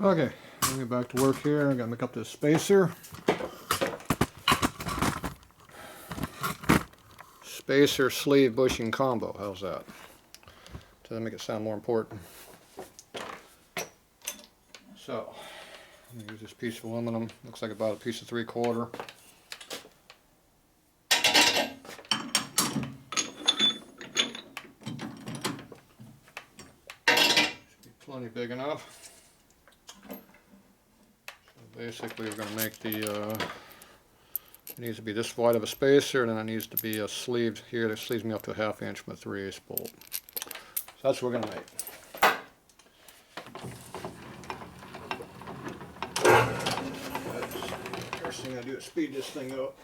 Okay, let me get back to work here. I gotta make up this spacer. Spacer sleeve bushing combo. How's that? Does that make it sound more important? So, I'm gonna use this piece of aluminum. Looks like about a piece of 3/4. Should be plenty big enough. Basically, we're going to make the, it needs to be this wide of a spacer, and then it needs to be a sleeve here that sleeves me up to a 1/2 inch with a 3/8 bolt. So that's what we're going to make. First thing I do is speed this thing up.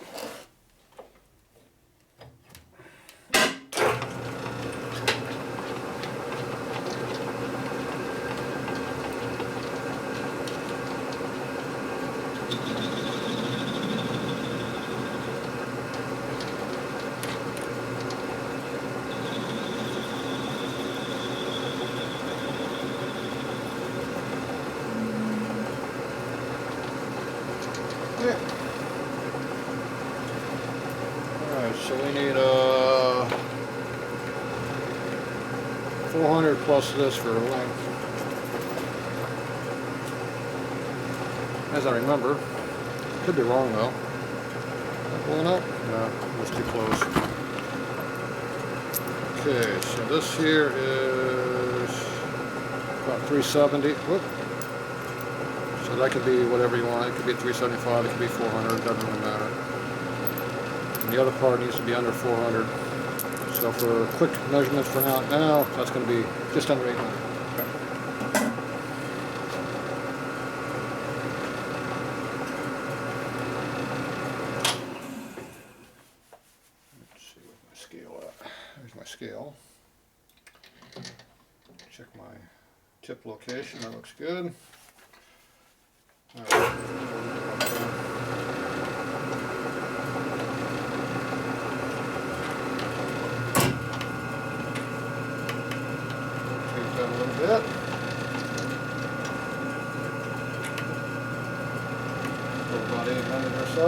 Alright, so we need 400 plus this for length. As I remember. Could be wrong though. Am I pulling up? No, that's too close. Okay, so this here is about 370. Whoop. So that could be whatever you want. It could be 375, it could be 400, it doesn't really matter. And the other part needs to be under 400. So for quick measurements for now, that's going to be just under 800. Okay. Let's see what my scale at. There's my scale. Check my tip location, that looks good. All right. Take that a little bit. Go about 800 or so.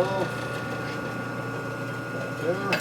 Right there.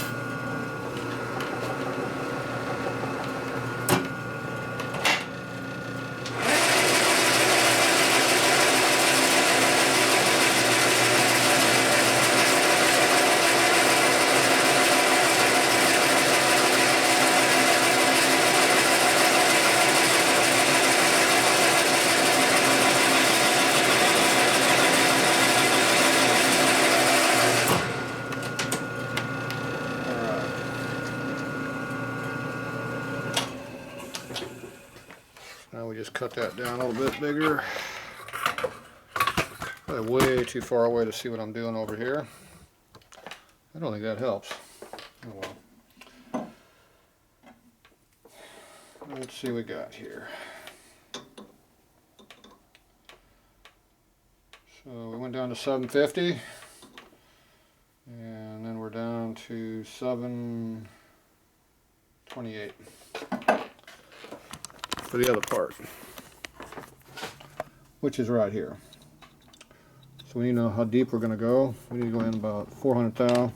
Now we just cut that down a little bit bigger. Probably way too far away to see what I'm doing over here. I don't think that helps. Oh well. Let's see what we got here. So we went down to 750. And then we're down to 728. For the other part, which is right here. So we need to know how deep we're going to go. We need to go in about 400 thou.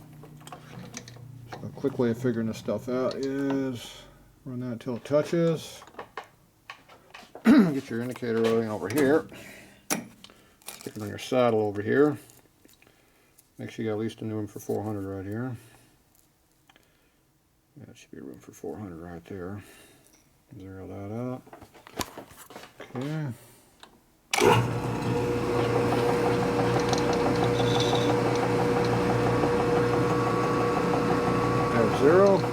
So a quick way of figuring this stuff out is run that until it touches. Get your indicator rolling over here. Stick it on your saddle over here. Make sure you got at least enough room for 400 right here. Yeah, it should be room for 400 right there. Zero that out. Okay. There's 0. Got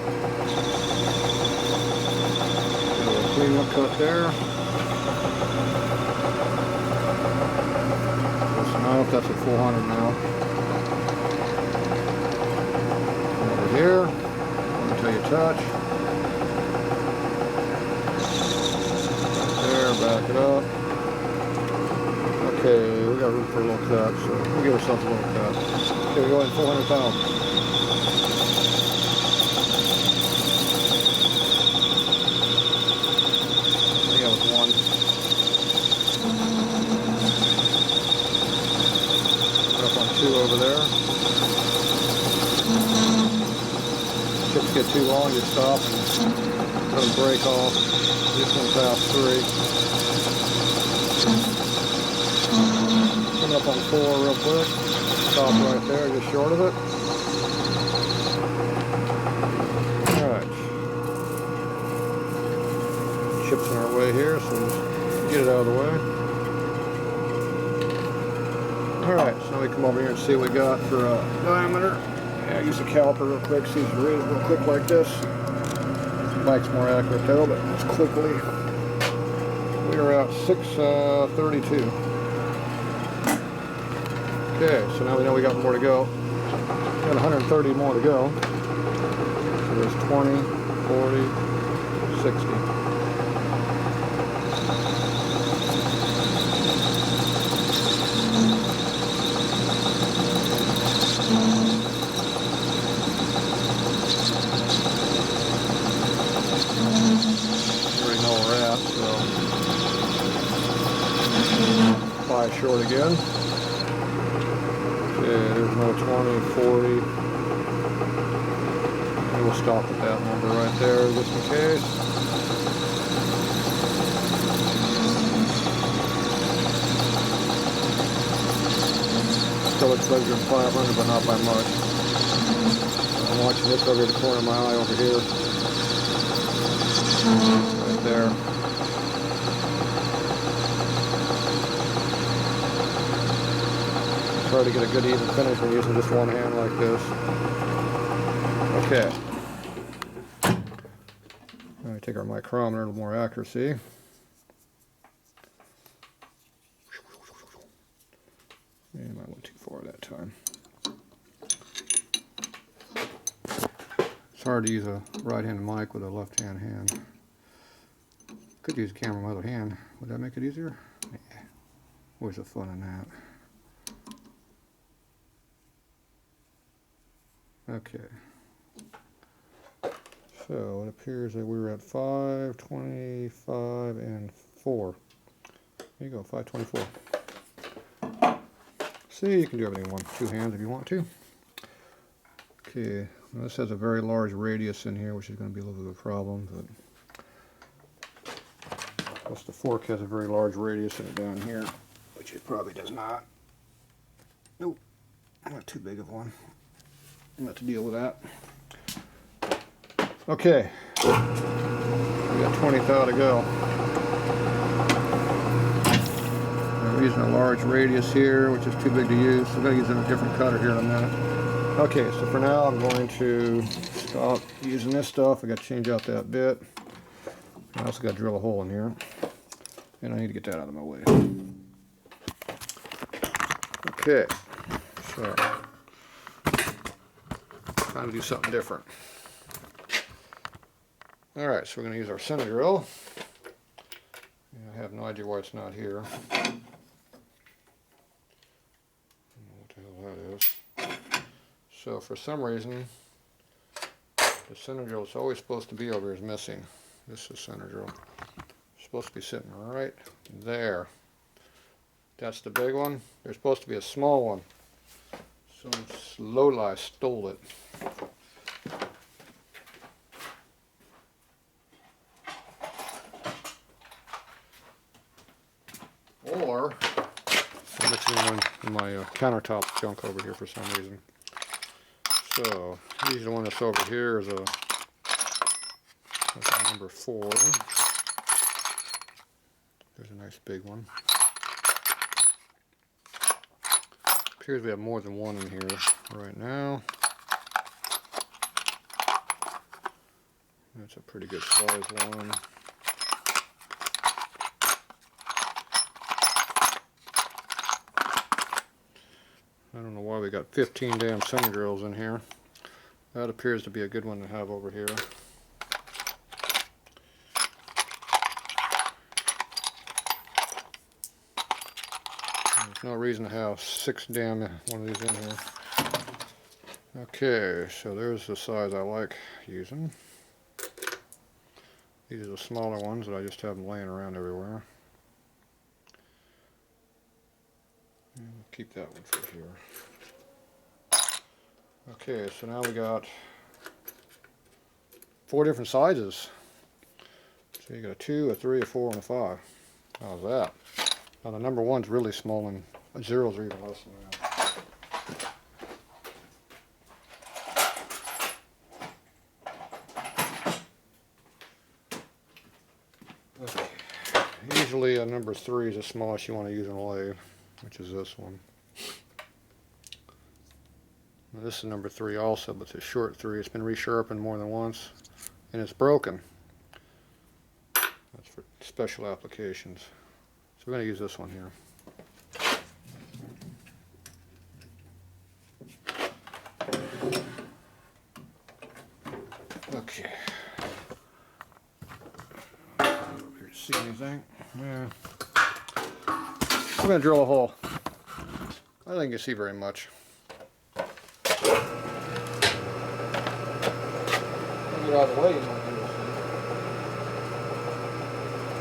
a little clean up cut there. Close enough. That's at 400 now. Over here. Until you touch. Back it up. Okay, we got room for a little cut, so we'll give ourselves a little cut. Okay, we go ahead 400 thou. I think that was 1. too long, you stop and let them break off. This one past 3. Coming up on 4 real quick. Stop right there, just short of it. Alright. Chips in our way here, so just get it out of the way. Alright, so now we come over here and see what we got for diameter. Yeah, use the caliper real quick, see if you read it real quick like this. The bike's more accurate though, but just quickly. We are at 632. Okay, so now we know we got more to go. Got 130 more to go. So there's 20, 40, 60. You already know where we're at, so 5 short again. Okay, there's another 20, 40. And we'll stop at that number right there just in case. Still looks bigger than 500, but not by much. I'm watching this over the corner of my eye over here. Right there. Try to get a good even finish when using just one hand like this. Okay. Now we take our micrometer, a little more accuracy. And I went too far that time. It's hard to use a right-handed mic with a left-hand hand. Could use the camera with my other hand. Would that make it easier? Yeah. Where's the fun in that? Okay, so it appears that we were at 5, 25, and 4. There you go, 524. See, you can do everything with 2 hands if you want to. Okay, now this has a very large radius in here, which is going to be a little bit of a problem, but plus the fork has a very large radius in it down here, which it probably does not. Nope, not too big of one. I'm going to have to deal with that. Okay, we got 20 thou to go. I'm using a large radius here, which is too big to use, so I'm going to use a different cutter here in a minute. Okay, so for now I'm going to stop using this stuff. I got to change out that bit. I also got to drill a hole in here, and I need to get that out of my way. Okay, so time to do something different. Alright, so we're going to use our center drill. I have no idea why it's not here. I don't know what the hell that is. So for some reason, the center drill is always supposed to be over here is missing. This is center drill. It's supposed to be sitting right there. That's the big one. There's supposed to be a small one. Some lowlife stole it. Or I'm mixing in my countertop junk over here for some reason. So usually the one that's over here is a number 4. There's a nice big one. Appears we have more than one in here right now. That's a pretty good size one. I don't know why we got 15 damn center drills in here. That appears to be a good one to have over here. There's no reason to have 6 damn one of these in here. Okay, so there's the size I like using. These are the smaller ones that I just have them laying around everywhere. And we'll keep that one for here. Okay, so now we got 4 different sizes. So you got a 2, a 3, a 4, and a 5. How's that? Now the number 1's really small, and zeros are even less than that. Okay. Usually a number 3 is the smallest you want to use in a lathe, which is this one. Now this is number 3 also, but it's a short 3. It's been resharpened more than once, and it's broken. That's for special applications. So we're going to use this one here. Okay. See anything? Yeah. I'm going to drill a hole. I don't think you can see very much. Get out of the way, you don't do this thing.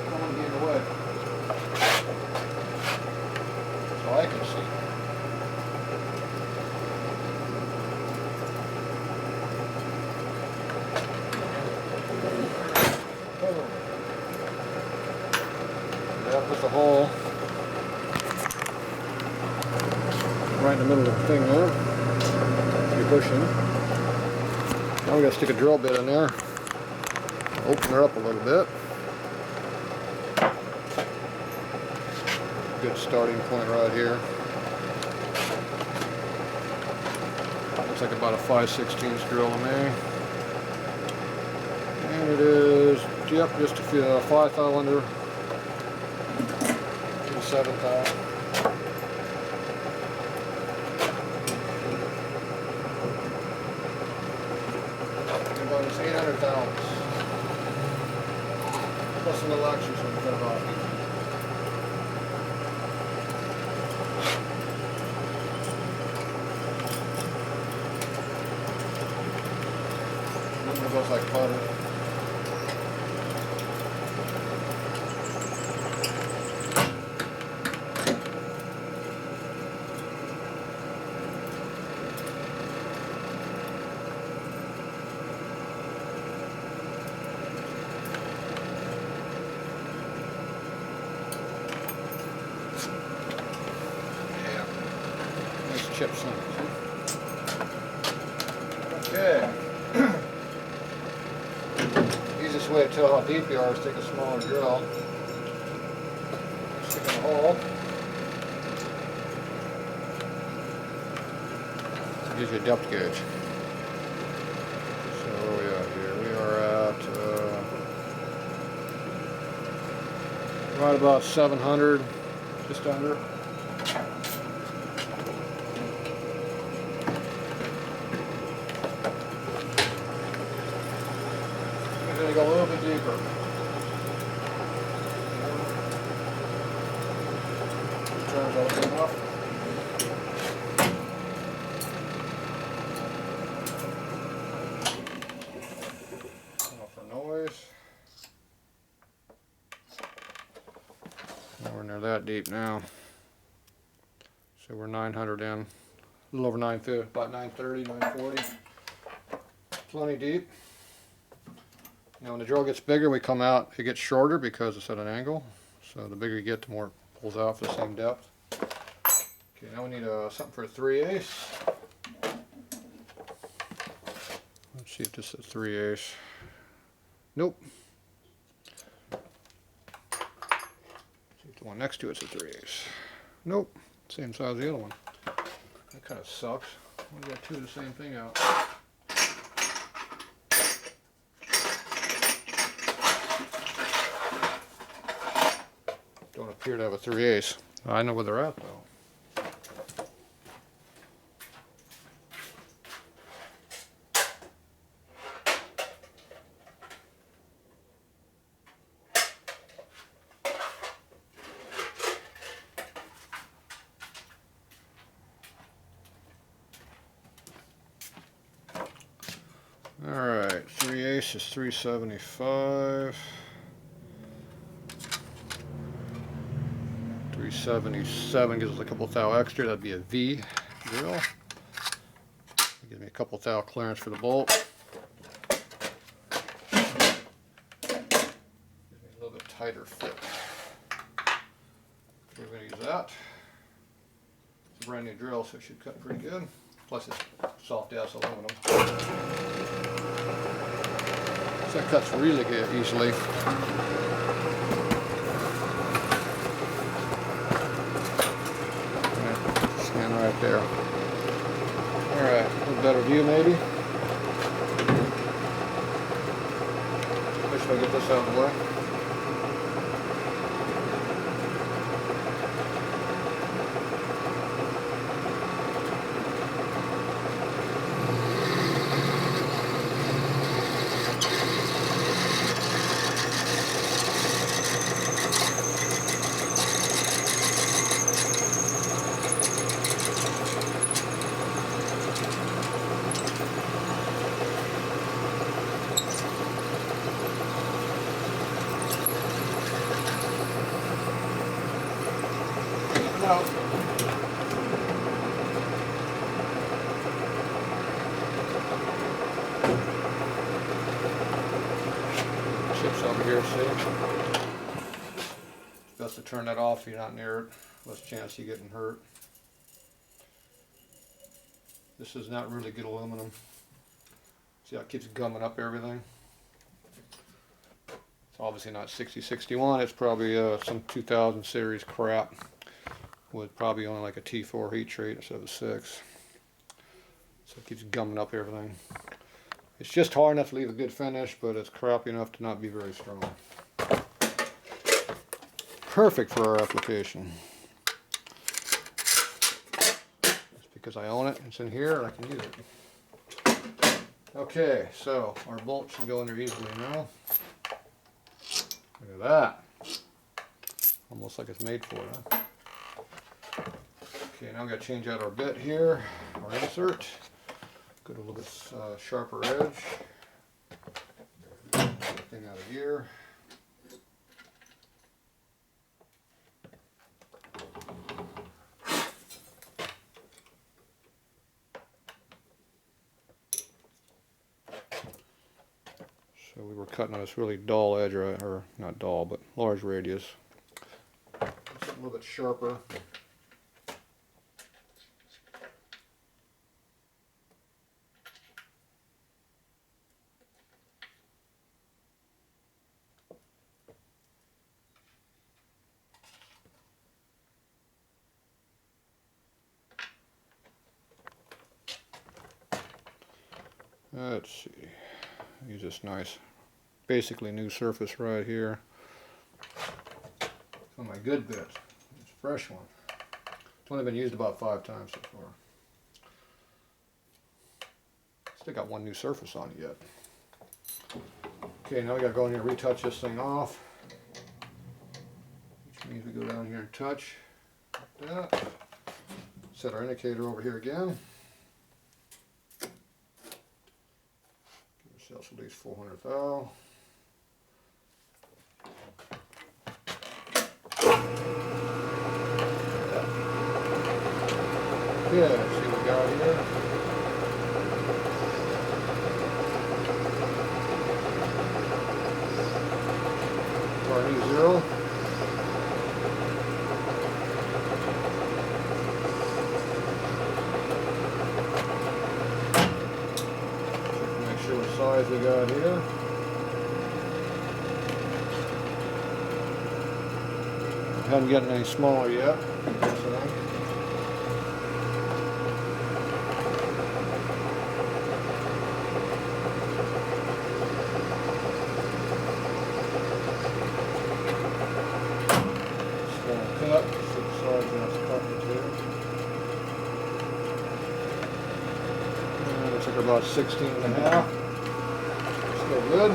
I don't want to get in the way. So I can see. That puts a hole right in the middle of the thing there. You're pushing. Now we got to stick a drill bit in there. Open her up a little bit. Good starting point right here. Looks like about a 5/16 drill to me. And it is, yep, just a few, 5 thou under. 7 thou. About 800 thou. Plus a little extra so we can cut it off. It goes like butter. Chips in it. Okay. Easiest way to tell how deep you are is take a smaller drill, stick in a hole. It gives you a depth gauge. So where are we at here? We are at right about 700, just under. Going to go a little bit deeper. Turns open enough. Off for noise. Nowhere near that deep now. So we're 900 in. A little over 950, about 930, 940. Plenty deep. Now when the drill gets bigger, we come out, it gets shorter because it's at an angle. So the bigger you get, the more it pulls out for the same depth. Okay, now we need something for a 3/8. Let's see if this is 3/8. Nope. See if the one next to it's a 3/8. Nope. Same size as the other one. That kind of sucks. We got two of the same thing out. Don't appear to have a 3/8. I know where they're at though. Alright, 3/8 is 375. 377 gives us a couple thou extra. That'd be a V drill. Give me a couple thou clearance for the bolt. tighter fit. So we're going to use that. It's a brand new drill, so it should cut pretty good. Plus it's soft ass aluminum. So it cuts really good easily. Stand right there. Alright, a little better view maybe. Make sure I get this out of the way. Out. Chips over here, see? It's best to turn that off if you're not near it. Less chance of you getting hurt. This is not really good aluminum. See how it keeps gumming up everything? It's obviously not 6061, it's probably some 2000 series crap. With probably only like a T4 heat treat instead of a 6. So it keeps gumming up everything. It's just hard enough to leave a good finish, but it's crappy enough to not be very strong. Perfect for our application. It's because I own it, it's in here, and I can use it. Okay, so our bolt should go in there easily now. Look at that. Almost like it's made for it, huh? Okay, now I'm going to change out our bit here, our insert. Get a little bit sharper edge. Get the thing out of gear. So we were cutting on this really dull edge, or not dull, but large radius. It's a little bit sharper. Let's see, use this nice, basically new surface right here. Oh, my good bit, it's a fresh one. It's only been used about 5 times so far. Still got one new surface on it yet. Okay, now we gotta go in here and retouch this thing off. Which means we go down here and touch like that. Set our indicator over here again. At least 400 thou. Yeah, let's see what we got here. Our new 0. Size we got here. Haven't gotten any smaller yet. Small cut, see the size that's cut to. And it took about 16.5. Still good.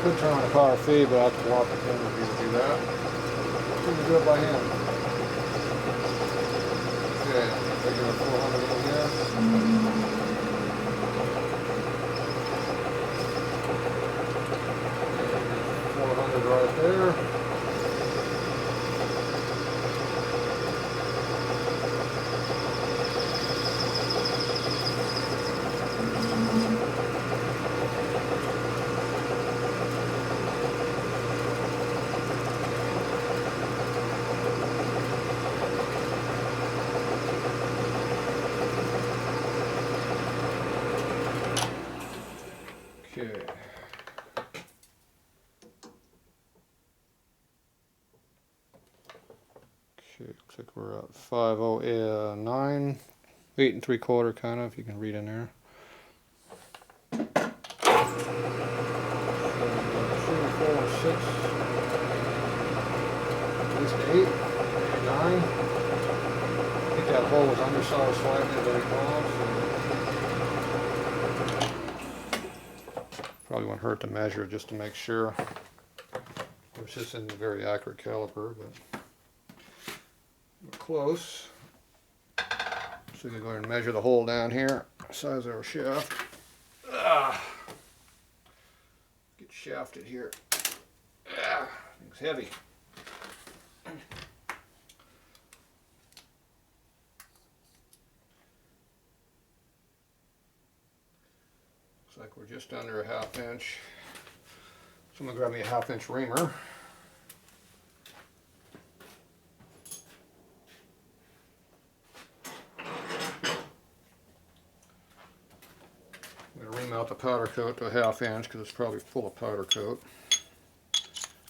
Could turn on a power feed, but I have to walk the camera for you to do that. You can do it by hand. Okay, regular 400 in here. 400 right there. Okay. Okay, looks like we're at 509, 8 3/4 kind of, if you can read in there. Shooting 4 and 6, at least 8, maybe 9. I think that hole was undersized slightly, very close. Probably won't hurt to measure just to make sure. Which this isn't a very accurate caliper, but we're close. So we can go ahead and measure the hole down here, size of our shaft. Get shafted here. Thing's heavy. Looks like we're just under a 1/2 inch. So I'm going to grab me a 1/2 inch reamer. I'm going to ream out the powder coat to a 1/2 inch because it's probably full of powder coat.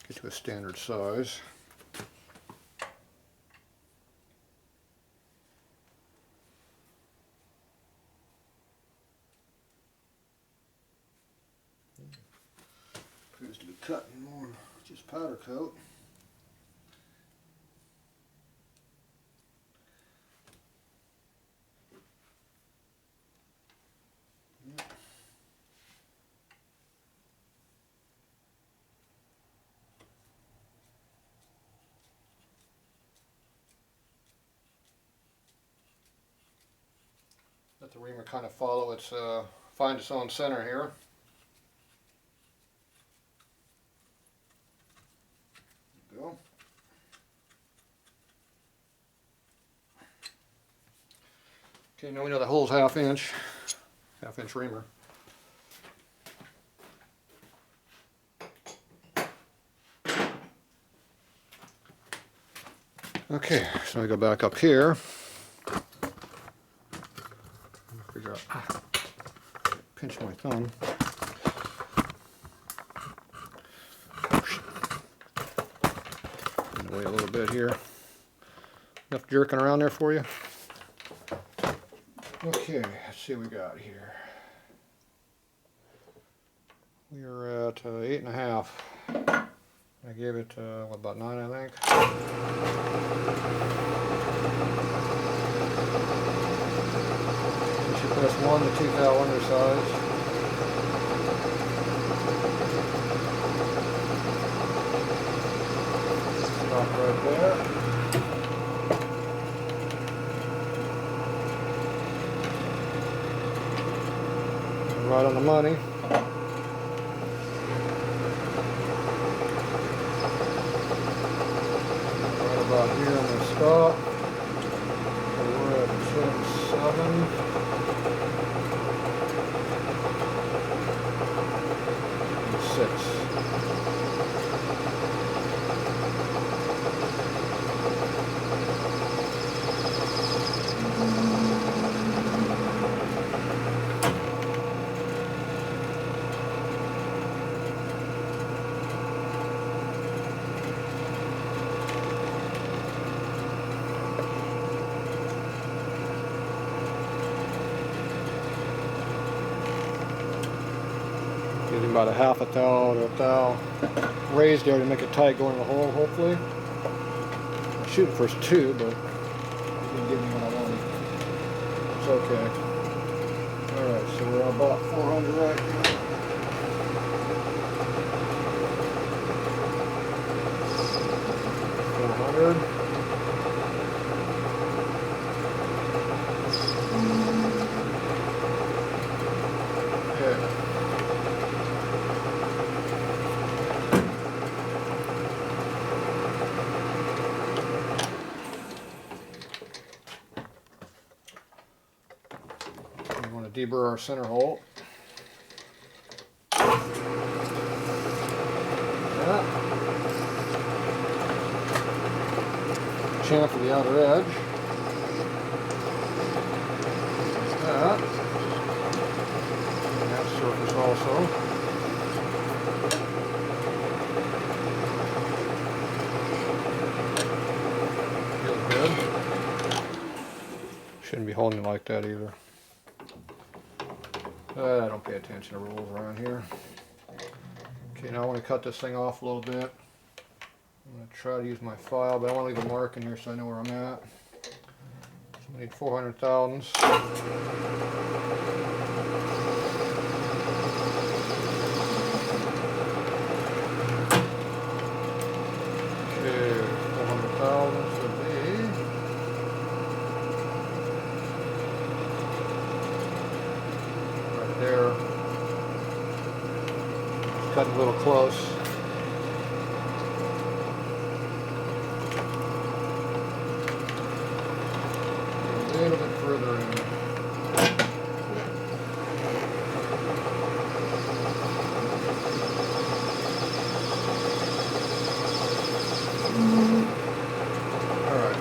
Get to a standard size. Appears to be cutting more just powder coat. Let the reamer kind of follow its, find its own center here. There we go. Okay, now we know the hole's 1/2 inch, 1/2 inch reamer. Okay, so we go back up here. Figure out, pinch my thumb. Wait a little bit here. Enough jerking around there for you? Okay, let's see what we got here. We are at 8.5. I gave it, what, about 9, I think. You should press 1 to 2 thou undersize. Stop right there. Right on the money. Right about here I'm going to stop. So we're at 7. And 6. Getting about a 1/2 thou to a thou raised there to make it tight going in the hole, hopefully. I'm shooting for 2, but it didn't give me what I wanted. It's okay. Alright, so we're about 400 right now. 400. We want to deburr our center hole. Chamfer the outer edge. Like that. And that surface also. holding it like that either. I don't pay attention to rules around here. Okay, now I want to cut this thing off a little bit. I'm going to try to use my file, but I want to leave a mark in here so I know where I'm at. So I need 400 thousandths. Okay, 400 thousandths would be right there. It's cutting a little close. A little bit further in. Alright.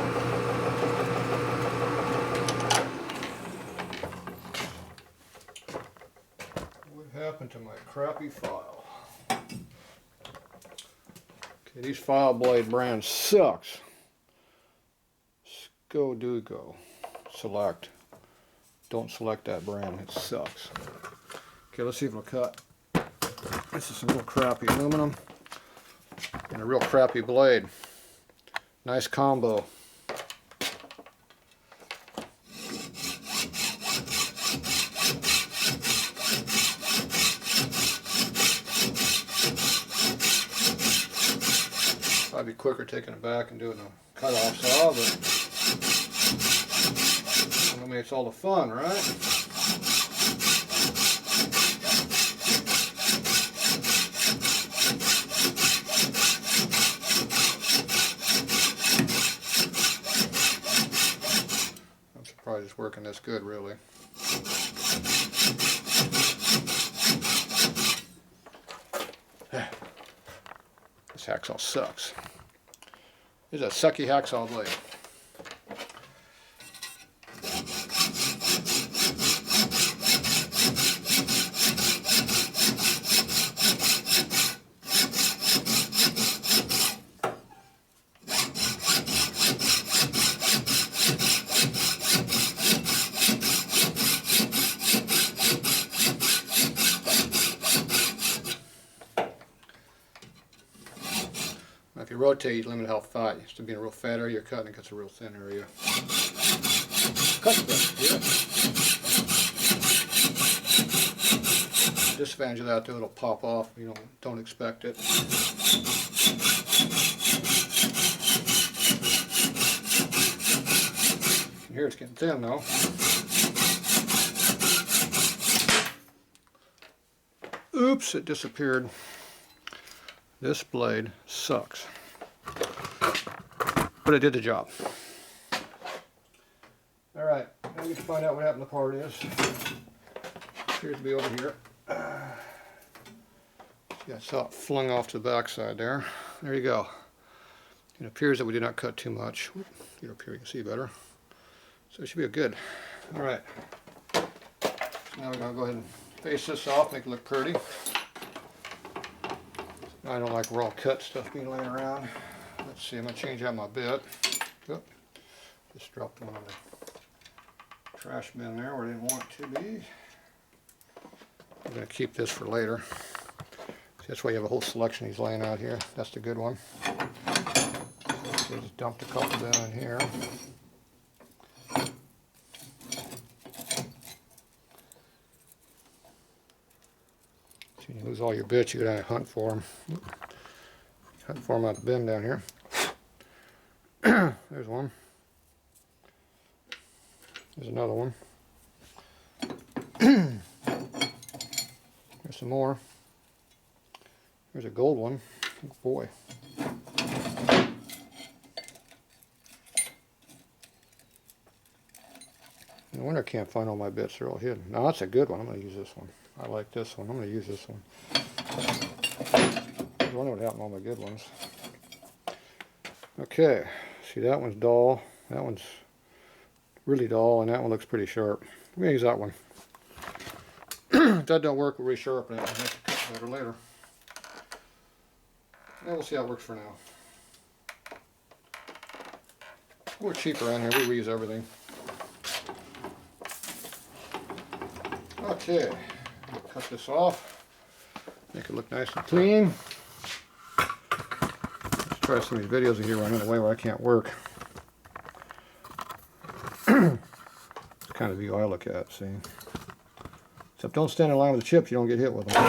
What happened to my crappy file? Okay, these file blade brands sucks. Go. Select. Don't select that brand, it sucks. Okay, let's see if it'll cut. This is some real crappy aluminum and a real crappy blade. Nice combo. Probably be quicker taking it back and doing a cut-off saw, but that makes all the fun, right? I'm surprised it's working this good, really. This hacksaw sucks. This is a sucky hacksaw blade. If you rotate, you limit how fat. Instead of being a real fat area you're cutting, it gets a real thin area. Cut yeah. Disadvantage of that, though, it'll pop off. You don't expect it. Here it's getting thin, though. Oops, it disappeared. This blade sucks, but it did the job. Alright, now we can find out what happened to the part is. Appears to be over here. Yeah, I saw it flung off to the back side there. There you go. It appears that we did not cut too much. Get up here, you can see better. So it should be a good. Alright. So now we're going to go ahead and face this off, make it look pretty. I don't like raw cut stuff being laying around. Let's see, I'm going to change out my bit. Oh, just dropped one on the trash bin there where I didn't want it to be. I'm going to keep this for later. See, that's why you have a whole selection of these laying out here. That's the good one. So just dumped a couple down in here. So you lose all your bits, you go down and hunt for them. Hunt for them out the bin down here. There's one. There's another one. There's some more. There's a gold one. Oh boy. No wonder I can't find all my bits. They're all hidden. Now that's a good one. I'm going to use this one. I like this one. I'm going to use this one. I wonder what happened to all my good ones. Okay. See, that one's dull. That one's really dull, and that one looks pretty sharp. I'm going to use that one. If that don't work, we'll resharpen it. I'll have to cut better later. And we'll see how it works for now. We're cheap around here. We reuse everything. Okay, cut this off, make it look nice and clean. Let's try some of these videos here where I'm in a way where I can't work. It's kind of the view I look at, see. Except don't stand in line with the chips, you don't get hit with them.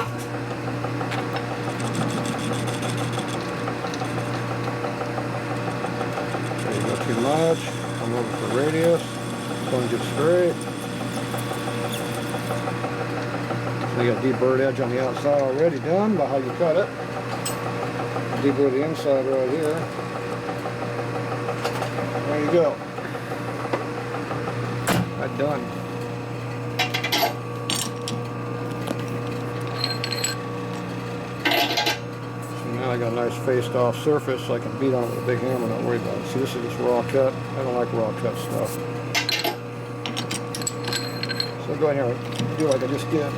There you go, too much. Come over for radius. Going just straight. So you got a deburred edge on the outside already done by how you cut it. Deburr the inside right here. There you go. That done. So now I got a nice faced off surface so I can beat on it with a big hammer, not worry about it. See, this is just raw cut. I don't like raw cut stuff. So go ahead here and do like I just did.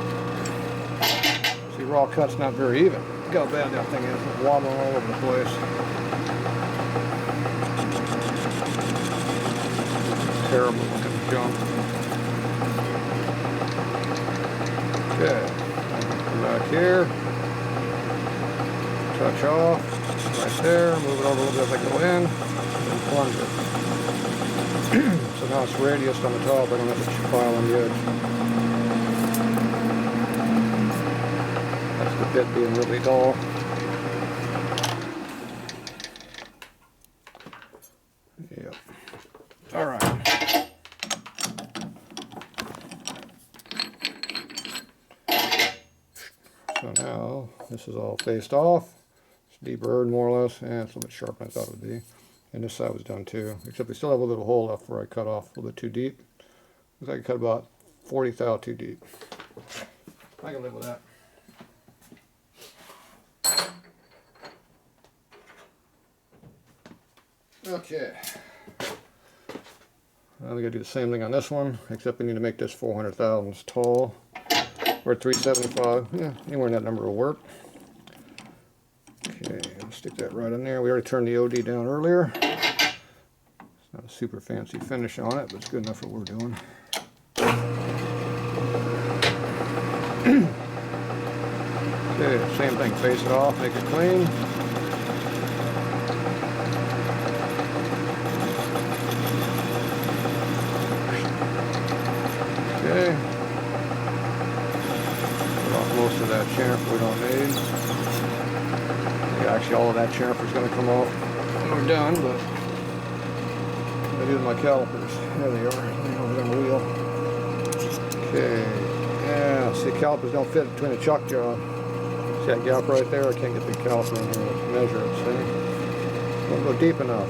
See, raw cut's not very even. Look how bad that thing is. It's wobbling all over the place. Terrible looking junk. Okay, come back here, touch off, right there, move it over a little bit as I go in, and plunge it. So now it's radiused on the top, I don't have to file on the edge. That's the bit being really dull. Yep. Alright. So now this is all faced off. It's deburred more or less, and it's a little bit sharper than I thought it would be. And this side was done too, except we still have a little hole left where I cut off a little bit too deep. Looks like I cut about 40 thou too deep. I can live with that. Okay. Now we gotta do the same thing on this one, except we need to make this 400 thousandths tall. Or 375, yeah, anywhere in that number will work. Okay, let's stick that right in there. We already turned the OD down earlier. It's not a super fancy finish on it, but it's good enough for what we're doing. Okay, same thing, face it off, make it clean. Okay. Most of that chamfer we don't need. Yeah, actually all of that chamfer is going to come off when we're done, but I do my calipers. There they are, over on the wheel. Okay, yeah, see, calipers don't fit between the chuck jaw. See that gap right there? I can't get the caliper in here to measure it, see? Don't go deep enough.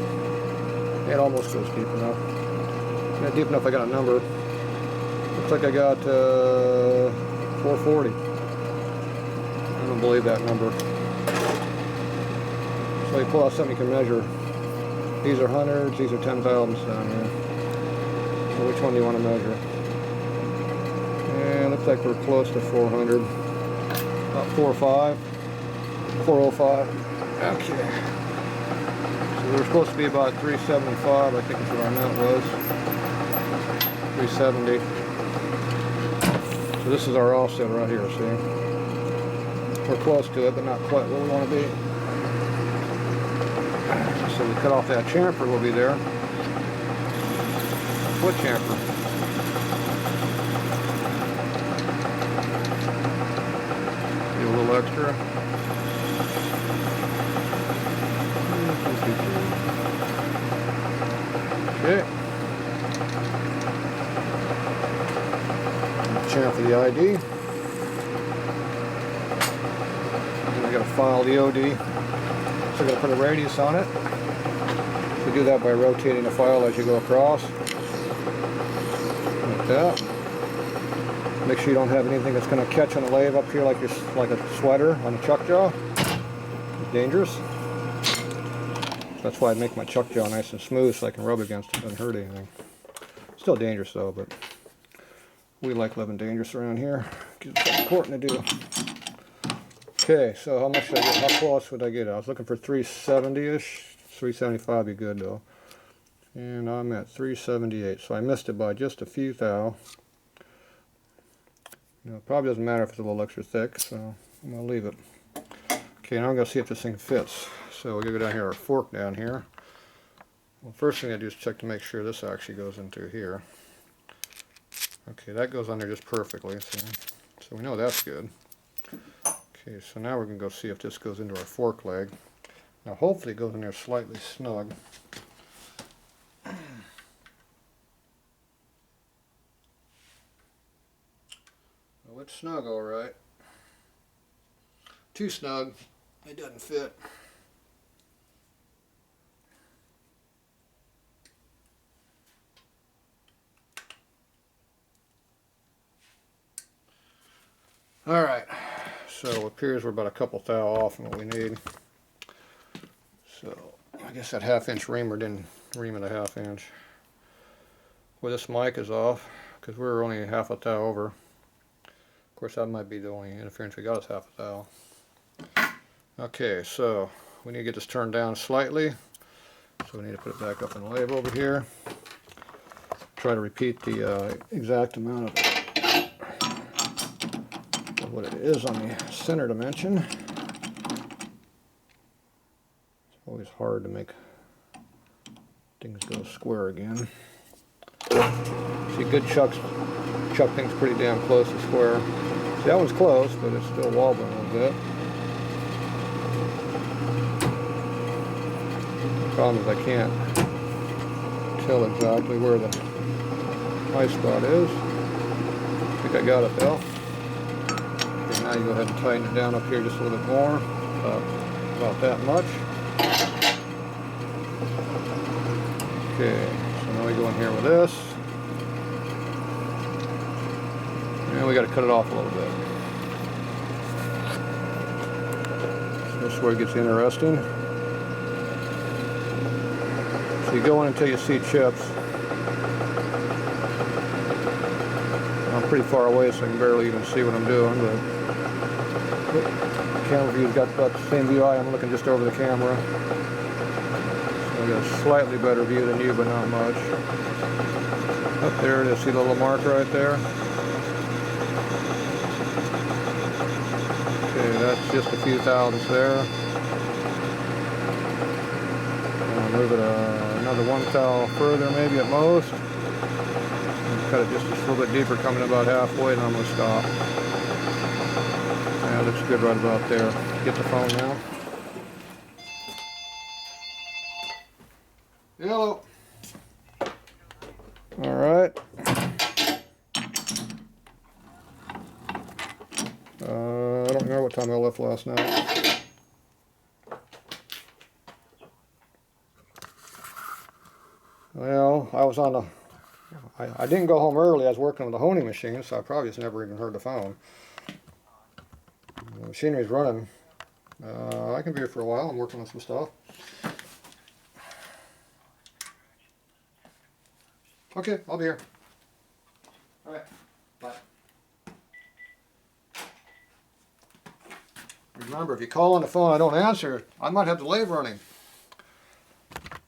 It almost goes deep enough. Not deep enough, I got a number. Looks like I got 440. I don't believe that number. So you pull out something you can measure. These are hundreds, these are 10 thousandths down here. So which one do you want to measure? And looks like we're close to 400. About 405. 405. Okay. So we're supposed to be about 375, I think is what our net was. 370. So this is our offset right here, see? We're close to it, but not quite where we want to be. So we cut off that chamfer, will be there. Foot chamfer. Get a little extra. Okay. Chamfer the ID. And I got to file the OD. So I'm going to put a radius on it. We do that by rotating the file as you go across. Like that. Make sure you don't have anything that's going to catch on the lathe up here like a sweater on a chuck jaw. It's dangerous. That's why I make my chuck jaw nice and smooth so I can rub against it. It doesn't hurt anything. Still dangerous though, but we like living dangerous around here. It's important to do. Okay, so how much did I get? How close would I get? I was looking for 370-ish. 375 would be good though. And I'm at 378, so I missed it by just a few thou. You know, it probably doesn't matter if it's a little extra thick, so I'm going to leave it. Okay, now I'm going to see if this thing fits. So we're going to go down here, our fork down here. Well, first thing I do is check to make sure this actually goes into here. Okay, that goes under just perfectly, so we know that's good. Okay, so now we're going to go see if this goes into our fork leg. Now hopefully it goes in there slightly snug. Well, it's snug alright. Too snug, it doesn't fit. Alright, so it appears we're about a couple thou off from what we need. So I guess that 1/2 inch reamer didn't ream at a 1/2 inch. Well, this mic is off because we're only 1/2 thou over. Of course, that might be the only interference we got is 1/2 thou. Okay, so we need to get this turned down slightly. So we need to put it back up in the lathe over here. Try to repeat the exact amount of what it is on the center dimension. It's always hard to make things go square again. See, good chuck things pretty damn close to square. See, that one's close, but it's still wobbling a little bit. The problem is I can't tell exactly where the high spot is. I think I got it though. Okay, now you go ahead and tighten it down up here just a little bit more, about that much. Okay, so now we go in here with this. And we got to cut it off a little bit. So this is where it gets interesting. So you go in until you see chips. I'm pretty far away, so I can barely even see what I'm doing, but the camera view's got about the same view I am, looking just over the camera. So I got a slightly better view than you, but not much. Up there, you see the little mark right there? Okay, that's just a few thousandths there. I'll move it another 1 thou further, maybe at most. Cut it just a little bit deeper, coming about halfway, and I'm going to stop. Yeah, looks good right about there. Get the phone now. Hello. All right. I don't remember what time I left last night. Well, I was on the... I didn't go home early. I was working with the honing machine, so I probably just never even heard the phone. The machinery's running. I can be here for a while. I'm working on some stuff. Okay, I'll be here. All right, bye. Remember, if you call on the phone, I don't answer, I might have the lathe running.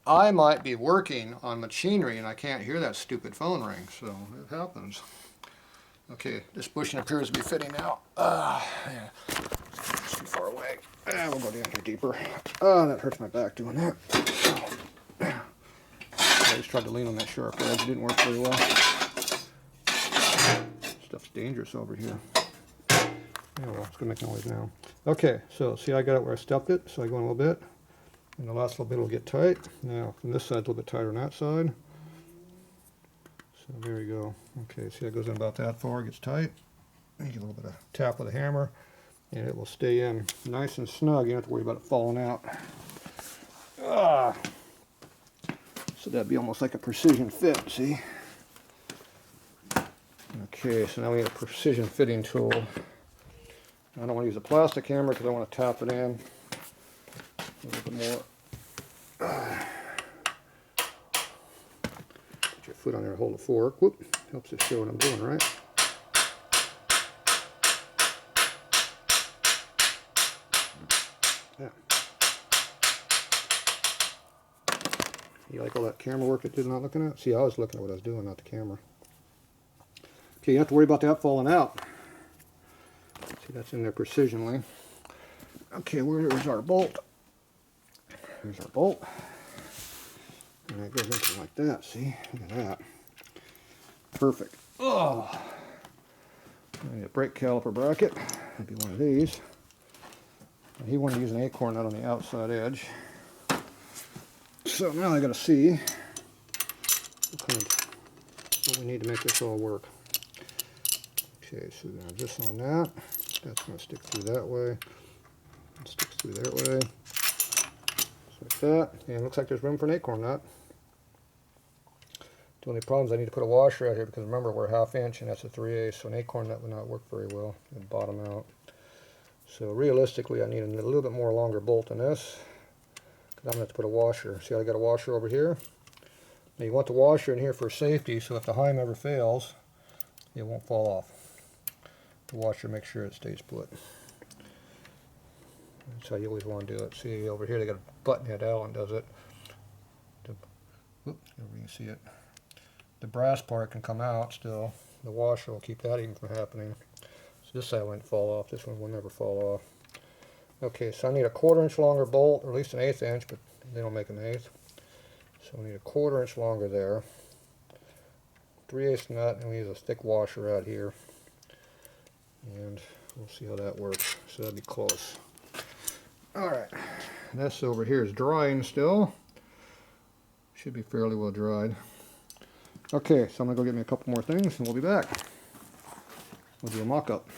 I might be working on machinery and I can't hear that stupid phone ring, so it happens. Okay, this bushing appears to be fitting now. Yeah, it's too far away. We'll go down here deeper. That hurts my back doing that. I just tried to lean on that sharp edge. It didn't work very well. Stuff's dangerous over here. Yeah, well, it's going to make noise now. Okay, so see, I got it where I stepped it, so I go in a little bit. And the last little bit will get tight. Now, from this side, a little bit tighter on that side. So there you go. Okay, see, that goes in about that far, gets tight. You get a little bit of tap with a hammer, and it will stay in nice and snug. You don't have to worry about it falling out. So that'd be almost like a precision fit, see? Okay, so now we need a precision fitting tool. I don't want to use a plastic hammer because I want to tap it in a little bit more. Put your foot on there and hold the fork. Whoop, helps it show what I'm doing, right? Yeah. You like all that camera work that you're not looking at? See, I was looking at what I was doing, not the camera. Okay, you don't have to worry about that falling out. See, that's in there precisionally. Okay, where's our bolt? Here's our bolt. And it goes into like that, see? Look at that. Perfect. Oh! I need a brake caliper bracket. Maybe one of these. And he wanted to use an acorn nut on the outside edge. So now I gotta see what we need to make this all work. Okay, so now this on that. That's gonna stick through that way. It sticks through that way. Just like that. And it looks like there's room for an acorn nut. The only problem is I need to put a washer out here because remember we're 1/2 inch and that's a 3/8, so an acorn nut would not work very well. It would bottom out. So realistically I need a little bit more longer bolt than this. I'm going to have to put a washer. See how I got a washer over here? Now you want the washer in here for safety, so if the heim ever fails, it won't fall off. The washer makes sure it stays put. That's how you always want to do it. See over here they got a button head. Allen does it. You can see it. The brass part can come out still. The washer will keep that even from happening. So this side won't fall off. This one will never fall off. Okay, so I need a 1/4 inch longer bolt, or at least an 1/8 inch, but they don't make an 1/8. So we need a 1/4 inch longer there. 3/8 nut, and we use a thick washer out here. And we'll see how that works. So that'd be close. Alright, this over here is drying still. Should be fairly well dried. Okay, so I'm going to go get me a couple more things, and we'll be back. We'll do a mock-up.